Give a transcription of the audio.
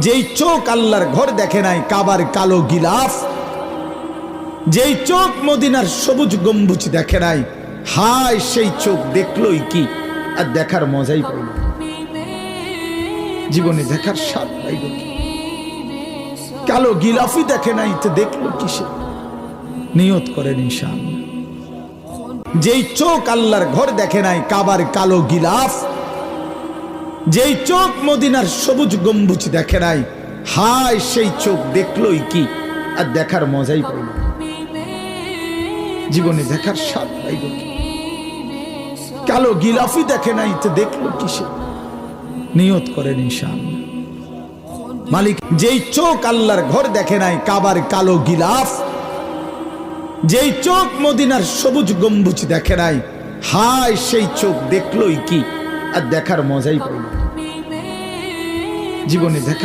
যেই চোখ আল্লাহর ঘর দেখে নাই কাবার কালো গিলাফ, যেই চোখ মদিনার সবুজ গম্বুজ দেখে নাই, হায় সেই চোখ দেখলোই কি আর দেখার মজাই পাইল, জীবনে দেখার স্বাদ পাইল কি? কালো গিলাফই দেখে নাই তো দেখলো কিসে? নিয়ত করেন ইনশাআল্লাহ। যেই চোখ আল্লাহর ঘর দেখে নাই কাবার কালো গিলাফ, যেই চোখ মদিনার সবুজ গম্বুজ দেখে নাই, হায় সেই চোখ দেখলোই কি আর দেখার মজাই পাইল, জীবনে দেখার স্বাদ পাইল কি? কালো গিলাফই দেখে নাই তো দেখলো কিসে? নিয়ত করেন ইনশাআল্লাহ। মালিক যেই চোখ আল্লাহর ঘর দেখে নাই কাবার কালো গিলাফ, যেই চোখ মদিনার সবুজ গম্বুজ দেখে নাই, হায় সেই চোখ দেখলোই কি আর দেখার মজাই পাইল, জীবনে দেখার